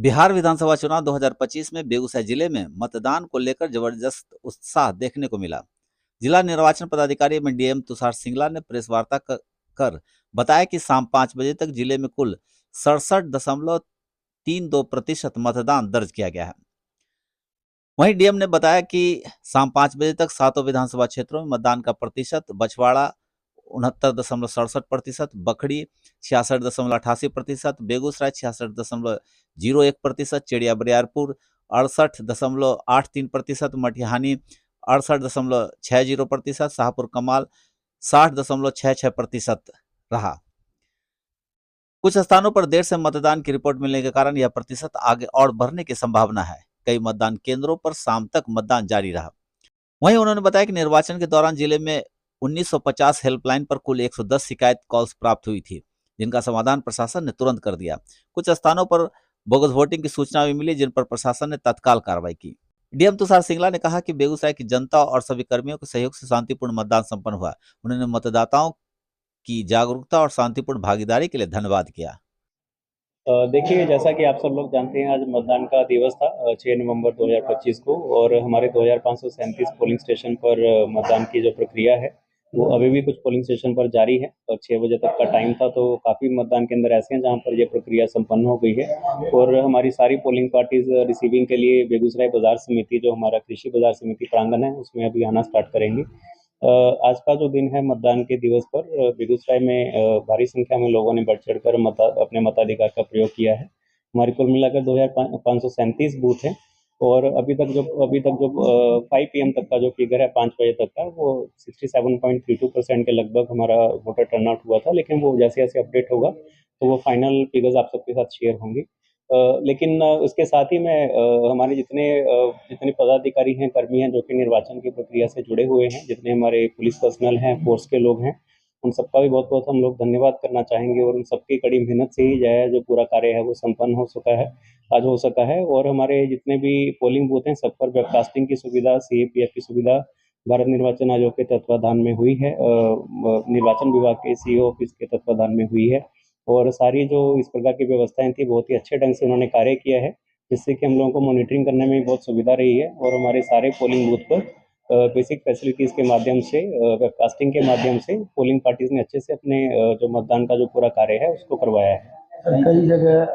बिहार विधानसभा चुनाव 2025 में बेगूसराय जिले में मतदान को लेकर जबरदस्त उत्साह देखने को मिला। जिला निर्वाचन पदाधिकारी एवं डीएम तुषार सिंगला ने प्रेस वार्ता कर बताया कि शाम 5 बजे तक जिले में कुल 67.32% मतदान दर्ज किया गया है। वहीं डीएम ने बताया कि शाम 5 बजे तक सातों विधानसभा क्षेत्रों में मतदान का प्रतिशत बछवाड़ा 69.67%, बखड़ी 66.88%, बेगूसराय 66.01%, चिड़िया बरियारपुर 68.83%, मटिहानी 68.60%, शाहपुर कमाल 60.66% रहा। कुछ स्थानों पर देर से मतदान की रिपोर्ट मिलने के कारण यह प्रतिशत आगे और बढ़ने की संभावना है। कई मतदान केंद्रों पर शाम तक मतदान जारी रहा। वहीं उन्होंने बताया कि निर्वाचन के दौरान जिले में 1950 हेल्पलाइन पर कुल 110 शिकायत कॉल्स प्राप्त हुई थी, जिनका समाधान प्रशासन ने तुरंत कर दिया। कुछ स्थानों पर बोगस वोटिंग की सूचना भी मिली, जिन पर प्रशासन ने तत्काल कार्रवाई की। डीएम तुषार सिंगला ने कहा कि बेगूसराय की जनता और सभी कर्मियों के सहयोग से शांतिपूर्ण मतदान संपन्न हुआ। उन्होंने मतदाताओं की जागरूकता और शांतिपूर्ण भागीदारी के लिए धन्यवाद किया। देखिए, जैसा कि आप सब लोग जानते हैं, आज मतदान का दिवस था 6 नवंबर 2025 को, और हमारे 2537 पोलिंग स्टेशन पर मतदान की जो प्रक्रिया है वो अभी भी कुछ पोलिंग स्टेशन पर जारी है। और 6 बजे तक का टाइम था, तो काफ़ी मतदान केंद्र ऐसे हैं जहां पर ये प्रक्रिया संपन्न हो गई है। और हमारी सारी पोलिंग पार्टीज रिसीविंग के लिए बेगूसराय बाजार समिति, जो हमारा कृषि बाजार समिति प्रांगण है, उसमें अभी आना स्टार्ट करेंगे। आज का जो दिन है मतदान के दिवस पर, बेगूसराय में भारी संख्या में लोगों ने बढ़ चढ़कर अपने मताधिकार का प्रयोग किया है। हमारी कुल मिलाकर 2537 बूथ हैं, और अभी तक जो 5 PM तक का जो फिगर है, 5 बजे तक का, वो 67.32% के लगभग हमारा वोटर टर्नआउट हुआ था। लेकिन वो जैसे जैसे अपडेट होगा तो वो फाइनल फिगर्स आप सबके साथ शेयर होंगे। लेकिन उसके साथ ही मैं हमारे जितने पदाधिकारी हैं, कर्मी हैं, जो कि निर्वाचन की प्रक्रिया से जुड़े हुए हैं, जितने हमारे पुलिस पर्सनल हैं, फोर्स के लोग हैं, उन सबका भी बहुत बहुत हम लोग धन्यवाद करना चाहेंगे। और उन सबकी कड़ी मेहनत से ही जो पूरा कार्य है वो संपन्न हो सका है, आज हो सका है। और हमारे जितने भी पोलिंग बूथ हैं, सब पर वेबकास्टिंग की सुविधा, CAPF की सुविधा भारत निर्वाचन आयोग के तत्वाधान में हुई है, निर्वाचन विभाग के CO ऑफिस के तत्वाधान में हुई है। और सारी जो इस प्रकार की व्यवस्थाएं थी, बहुत ही अच्छे ढंग से उन्होंने कार्य किया है, जिससे कि हम लोगों को मॉनिटरिंग करने में बहुत सुविधा रही है। और हमारे सारे पोलिंग बूथ पर बेसिक फैसिलिटीज़ के माध्यम से, वेबकास्टिंग के माध्यम से पोलिंग पार्टीज ने अच्छे से अपने जो मतदान का जो पूरा कार्य है उसको करवाया है। कई जगह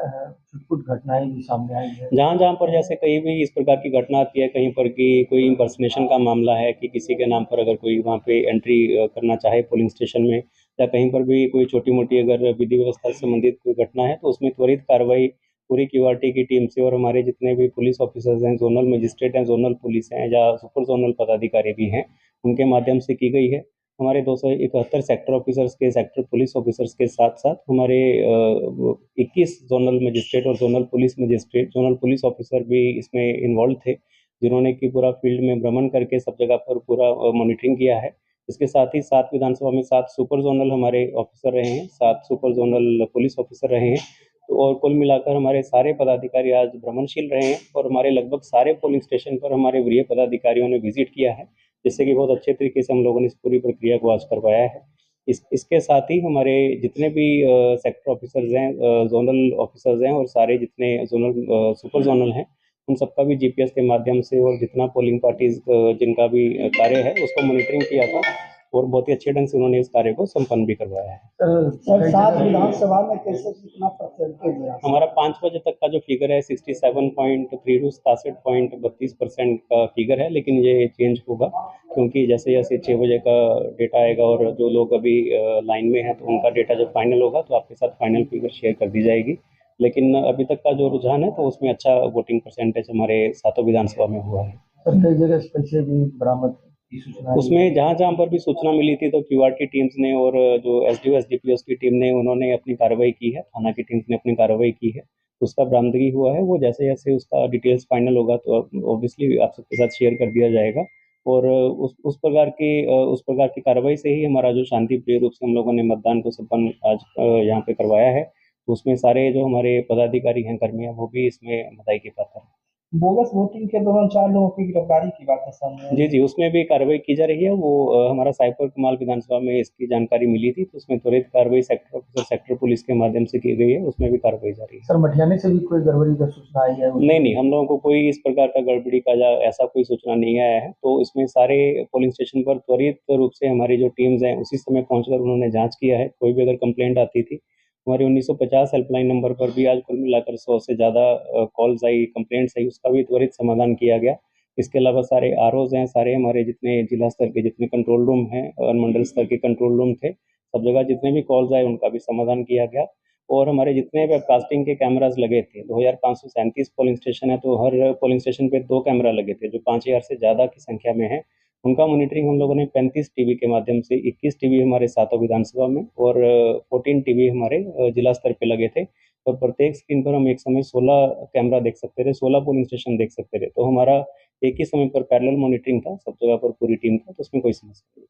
छुटपुट घटनाएं भी सामने आई है। जहाँ जहाँ पर जैसे कहीं भी इस प्रकार की घटना आती है, कहीं पर कि कोई इम्पर्सनेशन का मामला है, कि किसी के नाम पर अगर कोई वहाँ पे एंट्री करना चाहे पोलिंग स्टेशन में, या कहीं पर भी कोई छोटी मोटी अगर विधि व्यवस्था से संबंधित कोई घटना है, तो उसमें त्वरित कार्रवाई पूरी QRT की टीम से और हमारे जितने भी पुलिस ऑफिसर्स हैं, जोनल मजिस्ट्रेट हैं, जोनल पुलिस हैं, या सुपर जोनल पदाधिकारी भी हैं, उनके माध्यम से की गई है। हमारे 271 सेक्टर ऑफिसर्स के, सेक्टर पुलिस ऑफिसर्स के साथ साथ हमारे 21 जोनल मजिस्ट्रेट और जोनल पुलिस ऑफिसर भी इसमें इन्वॉल्व थे, जिन्होंने कि पूरा फील्ड में भ्रमण करके सब जगह पर पूरा मॉनिटरिंग किया है। इसके साथ ही 7 विधानसभा में 7 सुपर जोनल हमारे ऑफिसर रहे हैं, 7 सुपर जोनल पुलिस ऑफिसर रहे हैं। तो और कुल मिलाकर हमारे सारे पदाधिकारी आज भ्रमणशील रहे हैं, और हमारे लगभग सारे पोलिंग स्टेशन पर हमारे वरीय पदाधिकारियों ने विजिट किया है, जिससे कि बहुत अच्छे तरीके से हम लोगों ने इस पूरी प्रक्रिया को आज करवाया है। इसके साथ ही हमारे जितने भी सेक्टर ऑफिसर्स हैं, जोनल ऑफिसर्स हैं, और सारे जितने जोनल सुपर जोनल हैं, उन सबका भी GPS के माध्यम से, और जितना पोलिंग पार्टीज जिनका भी कार्य है उसको मॉनिटरिंग किया था, और बहुत ही अच्छे ढंग से उन्होंने इस कार्य को संपन्न भी करवाया है। सर, 7 विधानसभा में कैसे कितना परसेंटेज है? हमारा 5 बजे तक का जो फिगर है 67.32 67.32% का फिगर है, लेकिन ये चेंज होगा, क्योंकि जैसे जैसे 6 बजे का डेटा आएगा और जो लोग अभी लाइन में हैं, तो उनका डेटा जब फाइनल होगा तो आपके साथ फाइनल फिगर शेयर कर दी जाएगी। लेकिन अभी तक का जो रुझान है, तो उसमें अच्छा वोटिंग परसेंटेज हमारे सातों विधानसभा में हुआ है। सर, कई जगह पैसे भी बरामद की सूचना, उसमें जहाँ जहाँ पर भी सूचना मिली थी, तो QRT टीम्स ने और जो SDO SDPOs की टीम ने, उन्होंने अपनी कार्रवाई की है, थाना की टीम्स ने अपनी कार्रवाई की है, उसका बरामदगी हुआ है। वो जैसे जैसे उसका डिटेल्स फाइनल होगा तो ऑब्वियसली आप सबके साथ शेयर कर दिया जाएगा। और उस प्रकार की कार्रवाई से ही हमारा जो शांतिप्रिय रूप से हम लोगों ने मतदान को संपन्न आज यहाँ पे करवाया है, तो उसमें सारे जो हमारे पदाधिकारी हैं, कर्मी हैं, वो भी इसमें बधाई के पात्र हैं। बोगस वोटिंग के दौरान 4 लोगों की गिरफ्तारी की बात है सामने आई। जी, उसमें भी कार्रवाई की जा रही है। वो हमारा साइपर कमाल विधानसभा में इसकी जानकारी मिली थी, तो उसमें त्वरित कार्रवाई सेक्टर ऑफिसर, सेक्टर पुलिस के माध्यम से की गई है, उसमें भी कार्रवाई जारी है। सर मटियाने से भी कोई गड़बड़ी का सूचना आई है? नहीं, हम लोगों को कोई इस प्रकार का गड़बड़ी का या ऐसा कोई सूचना नहीं आया है, तो इसमें सारे पोलिंग स्टेशन पर त्वरित रूप से हमारी जो टीम्स हैं, उसी समय पहुंचकर उन्होंने जाँच किया है। कोई भी अगर कंप्लेंट आती थी, हमारे 1950 हेल्पलाइन नंबर पर भी आज कुल मिलाकर 100 से ज़्यादा कॉल्स आई, कंप्लेंट्स आई, उसका भी त्वरित समाधान किया गया। इसके अलावा सारे आरओज़ हैं, सारे हमारे जितने जिला स्तर के जितने कंट्रोल रूम हैं और मंडल स्तर के कंट्रोल रूम थे, सब जगह जितने भी कॉल्स आए उनका भी समाधान किया गया। और हमारे जितने वेबकास्टिंग के कैमरास लगे थे, 2537 पोलिंग स्टेशन है, तो हर पोलिंग स्टेशन पे 2 कैमरा लगे थे, जो 5000 से ज़्यादा की संख्या में है। उनका मॉनिटरिंग हम लोगों ने 35 टीवी के माध्यम से, 21 टीवी हमारे सातों विधानसभा में और 14 टीवी हमारे जिला स्तर पे लगे थे। और प्रत्येक स्क्रीन पर हम एक समय 16 कैमरा देख सकते थे, 16 पोलिंग स्टेशन देख सकते थे। तो हमारा एक ही समय पर पैरेलल मॉनिटरिंग था, सब जगह पर पूरी टीम था, तो उसमें कोई समस्या नहीं।